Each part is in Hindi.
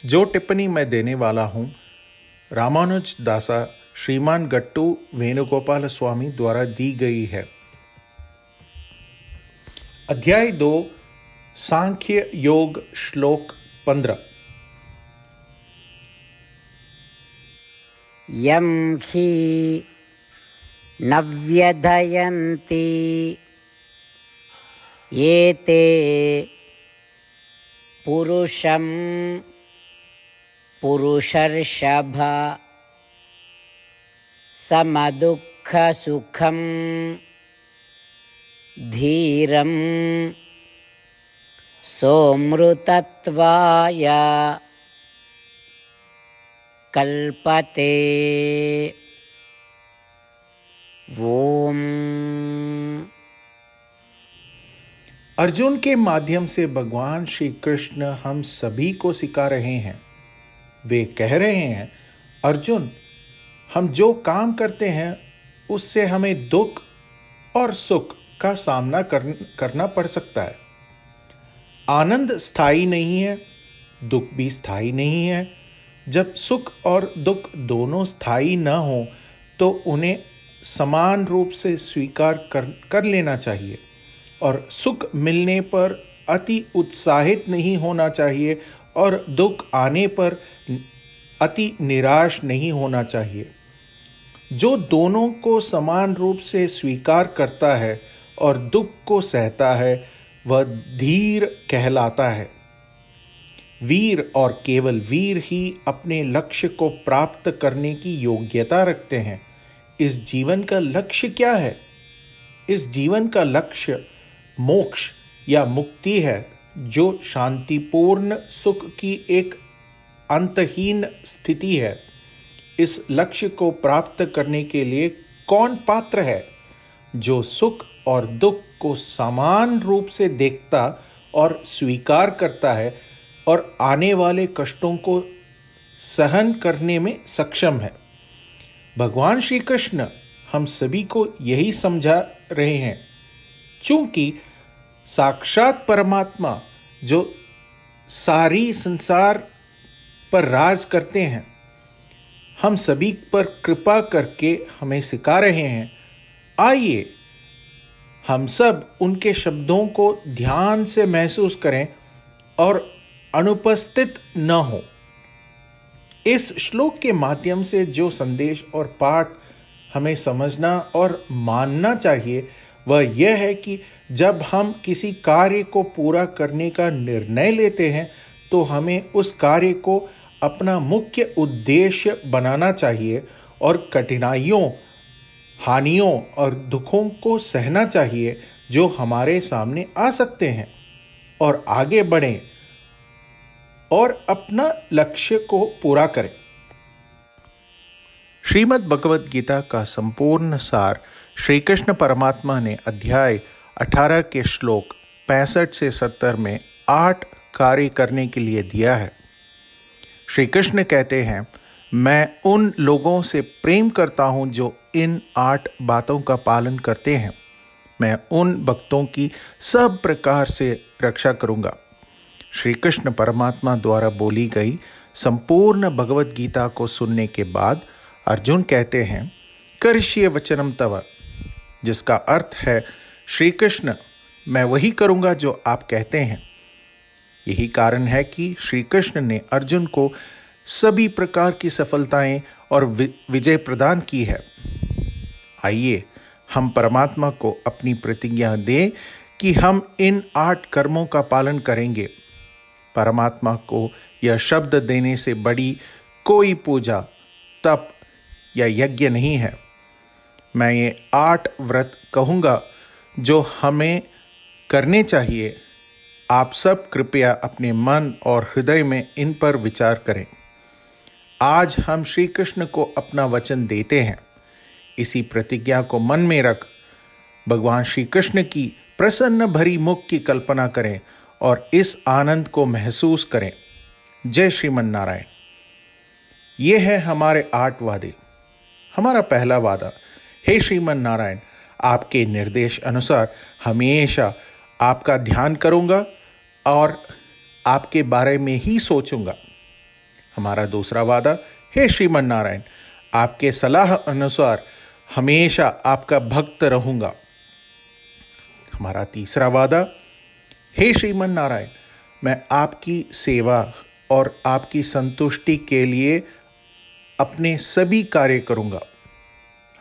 जो टिप्पणी मैं देने वाला हूं रामानुज दासा श्रीमान गट्टू वेणुगोपाल स्वामी द्वारा दी गई है। अध्याय 2 सांख्य योग श्लोक 15। यं हि न व्यधयन्ति एते पुरुषं पुरुषर्षभ समदुःखसुखं धीरं सोमृतत्वाय कल्पते। ओम। अर्जुन के माध्यम से भगवान श्री कृष्ण हम सभी को सिखा रहे हैं। वे कह रहे हैं, अर्जुन, हम जो काम करते हैं उससे हमें दुख और सुख का सामना करना पड़ सकता है। आनंद स्थायी नहीं है, दुख भी स्थायी नहीं है। जब सुख और दुख दोनों स्थायी न हो तो उन्हें समान रूप से स्वीकार कर लेना चाहिए और सुख मिलने पर अति उत्साहित नहीं होना चाहिए और दुख आने पर अति निराश नहीं होना चाहिए। जो दोनों को समान रूप से स्वीकार करता है और दुख को सहता है वह धीर कहलाता है। वीर और केवल वीर ही अपने लक्ष्य को प्राप्त करने की योग्यता रखते हैं। इस जीवन का लक्ष्य क्या है? इस जीवन का लक्ष्य मोक्ष या मुक्ति है, जो शांतिपूर्ण सुख की एक अंतहीन स्थिति है। इस लक्ष्य को प्राप्त करने के लिए कौन पात्र है? जो सुख और दुख को समान रूप से देखता और स्वीकार करता है और आने वाले कष्टों को सहन करने में सक्षम है। भगवान श्री कृष्ण हम सभी को यही समझा रहे हैं, क्योंकि साक्षात परमात्मा जो सारी संसार पर राज करते हैं, हम सभी पर कृपा करके हमें सिखा रहे हैं। आइए हम सब उनके शब्दों को ध्यान से महसूस करें और अनुपस्थित न हो। इस श्लोक के माध्यम से जो संदेश और पाठ हमें समझना और मानना चाहिए वह यह है कि जब हम किसी कार्य को पूरा करने का निर्णय लेते हैं तो हमें उस कार्य को अपना मुख्य उद्देश्य बनाना चाहिए और कठिनाइयों, हानियों और दुखों को सहना चाहिए जो हमारे सामने आ सकते हैं, और आगे बढ़ें और अपना लक्ष्य को पूरा करें। श्रीमद् भगवद गीता का संपूर्ण सार श्री कृष्ण परमात्मा ने अध्याय 18 के श्लोक 65 से 70 में 8 कार्य करने के लिए दिया है। श्री कृष्ण कहते हैं, मैं उन लोगों से प्रेम करता हूं जो इन 8 बातों का पालन करते हैं। मैं उन भक्तों की सब प्रकार से रक्षा करूंगा। श्री कृष्ण परमात्मा द्वारा बोली गई संपूर्ण भगवद गीता को सुनने के बाद अर्जुन कहते हैं, करिष्ये वचनम तव, जिसका अर्थ है, श्री कृष्ण, मैं वही करूंगा जो आप कहते हैं। यही कारण है कि श्री कृष्ण ने अर्जुन को सभी प्रकार की सफलताएं और विजय प्रदान की है। आइए हम परमात्मा को अपनी प्रतिज्ञा दें कि हम इन 8 कर्मों का पालन करेंगे। परमात्मा को यह शब्द देने से बड़ी कोई पूजा, तप या यज्ञ नहीं है। मैं ये 8 व्रत कहूंगा जो हमें करने चाहिए। आप सब कृपया अपने मन और हृदय में इन पर विचार करें। आज हम श्री कृष्ण को अपना वचन देते हैं। इसी प्रतिज्ञा को मन में रख भगवान श्री कृष्ण की प्रसन्न भरी मुख की कल्पना करें और इस आनंद को महसूस करें। जय श्रीमन नारायण। यह है हमारे 8 वादे। हमारा पहला वादा, हे श्रीमन नारायण, आपके निर्देश अनुसार हमेशा आपका ध्यान करूंगा और आपके बारे में ही सोचूंगा। हमारा दूसरा वादा, हे श्रीमन नारायण, आपके सलाह अनुसार हमेशा आपका भक्त रहूंगा। हमारा तीसरा वादा, हे श्रीमन नारायण, मैं आपकी सेवा और आपकी संतुष्टि के लिए अपने सभी कार्य करूंगा।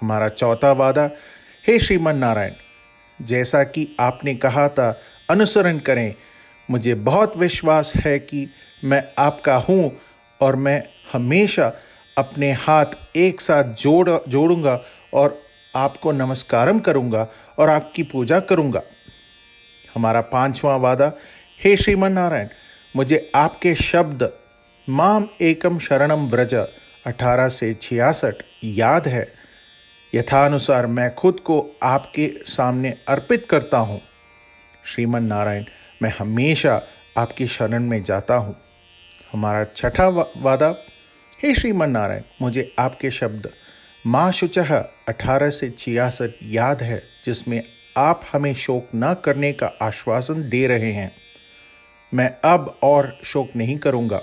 हमारा चौथा वादा, हे श्रीमन नारायण, जैसा कि आपने कहा था अनुसरण करें। मुझे बहुत विश्वास है कि मैं आपका हूं और मैं हमेशा अपने हाथ एक साथ जोड़ूंगा और आपको नमस्कारम करूंगा और आपकी पूजा करूंगा। हमारा पांचवा वादा, हे श्रीमन नारायण, मुझे आपके शब्द माम एकम शरणम व्रज 18 से 66 याद है। यथानुसार मैं खुद को आपके सामने अर्पित करता हूं। श्रीमन नारायण, मैं हमेशा आपकी शरण में जाता हूं। हमारा छठा वादा, हे श्रीमन नारायण, मुझे आपके शब्द मां शुचः 18 से 66 याद है, जिसमें आप हमें शोक न करने का आश्वासन दे रहे हैं। मैं अब और शोक नहीं करूंगा।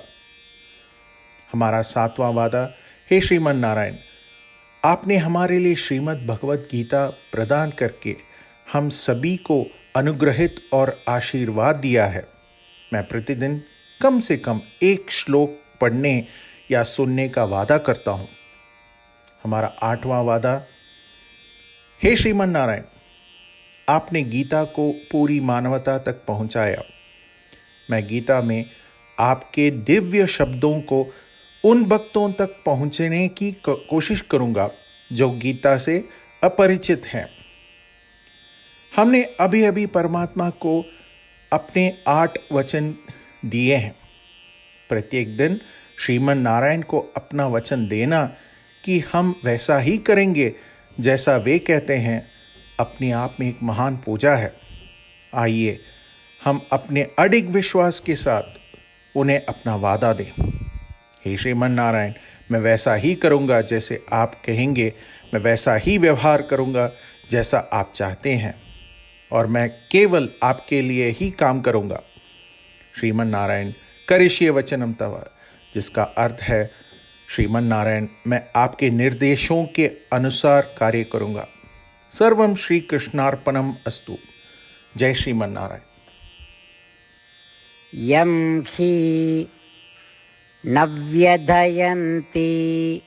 हमारा सातवां वादा, हे श्रीमन नारायण, आपने हमारे लिए श्रीमद् भगवत गीता प्रदान करके हम सभी को अनुग्रहित और आशीर्वाद दिया है। मैं प्रतिदिन कम से कम एक श्लोक पढ़ने या सुनने का वादा करता हूं। हमारा आठवां वादा, हे श्रीमन नारायण, आपने गीता को पूरी मानवता तक पहुंचाया। मैं गीता में आपके दिव्य शब्दों को उन भक्तों तक पहुंचने की कोशिश करूंगा जो गीता से अपरिचित हैं। हमने अभी अभी परमात्मा को अपने 8 वचन दिए हैं। प्रत्येक दिन श्रीमन नारायण को अपना वचन देना कि हम वैसा ही करेंगे जैसा वे कहते हैं, अपने आप में एक महान पूजा है। आइए हम अपने अडिग विश्वास के साथ उन्हें अपना वादा दें। हे श्रीमन नारायण, मैं वैसा ही करूंगा जैसे आप कहेंगे, मैं वैसा ही व्यवहार करूंगा जैसा आप चाहते हैं, और मैं केवल आपके लिए ही काम करूंगा। श्रीमन नारायण, करिष्ये वचनम तव, जिसका अर्थ है, श्रीमन नारायण, मैं आपके निर्देशों के अनुसार कार्य करूंगा। सर्वम श्री कृष्णार्पणम अस्तु। जय श्रीमन नारायण। यं हि न व्यधयन्ति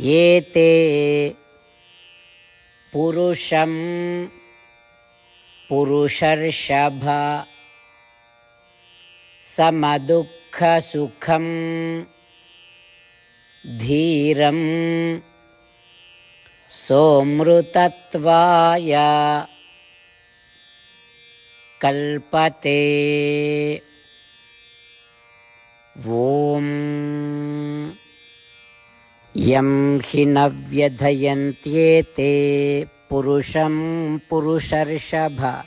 एते पुरुषं पुरुषर्षभ समदुःखसुखं धीरं सोमृतत्वाय कल्पते। ॐ यं हि न व्यधयन्त्येते पुरुषं पुरुषर्षभ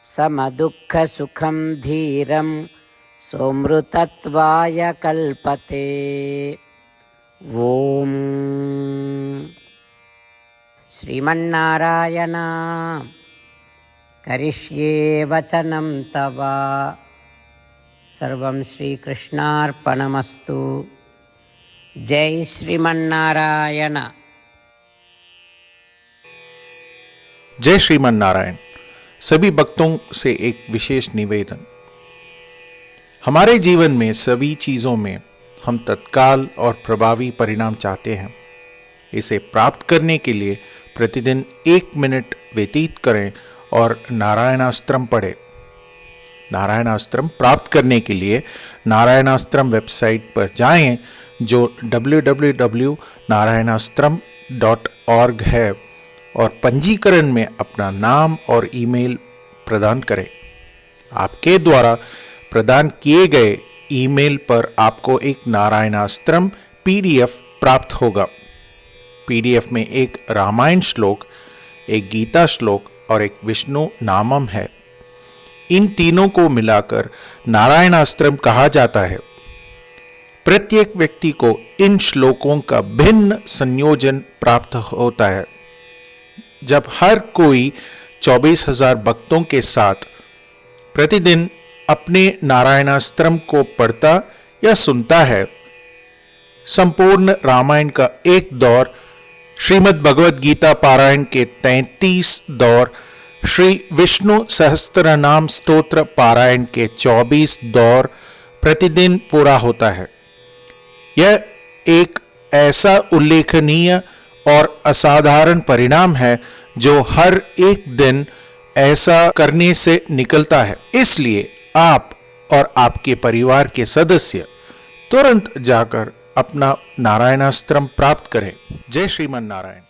समदुःखसुखं धीरं सोमृतत्वाय कल्पते। ॐ श्रीमन्नारायण करिष्ये वचनं तव। सर्वं श्रीकृष्णार्पणमस्तु। जय श्रीमन्नारायण। जय श्रीमन नारायण। सभी भक्तों से एक विशेष निवेदन। हमारे जीवन में सभी चीजों में हम तत्काल और प्रभावी परिणाम चाहते हैं। इसे प्राप्त करने के लिए प्रतिदिन 1 मिनट व्यतीत करें और नारायणास्त्रम पढ़ें। नारायणास्त्रम प्राप्त करने के लिए नारायणास्त्रम वेबसाइट पर जाएं, जो www.narayanaastram.org है, और पंजीकरण में अपना नाम और ईमेल प्रदान करें। आपके द्वारा प्रदान किए गए ईमेल पर आपको एक नारायणास्त्रम PDF प्राप्त होगा। PDF में एक रामायण श्लोक, एक गीता श्लोक और एक विष्णु नामम है। इन तीनों को मिलाकर नारायणास्त्रम कहा जाता है। प्रत्येक व्यक्ति को इन श्लोकों का भिन्न संयोजन प्राप्त होता है। जब हर कोई 24,000 भक्तों के साथ प्रतिदिन अपने नारायणास्त्रम को पढ़ता या सुनता है, संपूर्ण रामायण का एक दौर, श्रीमद् भगवद गीता पारायण के 33 दौर, श्री विष्णु सहस्त्रनाम स्तोत्र पारायण के 24 दौर प्रतिदिन पूरा होता है। यह एक ऐसा उल्लेखनीय और असाधारण परिणाम है जो हर एक दिन ऐसा करने से निकलता है। इसलिए आप और आपके परिवार के सदस्य तुरंत जाकर अपना नारायणास्त्रम प्राप्त करें। जय श्रीमन नारायण।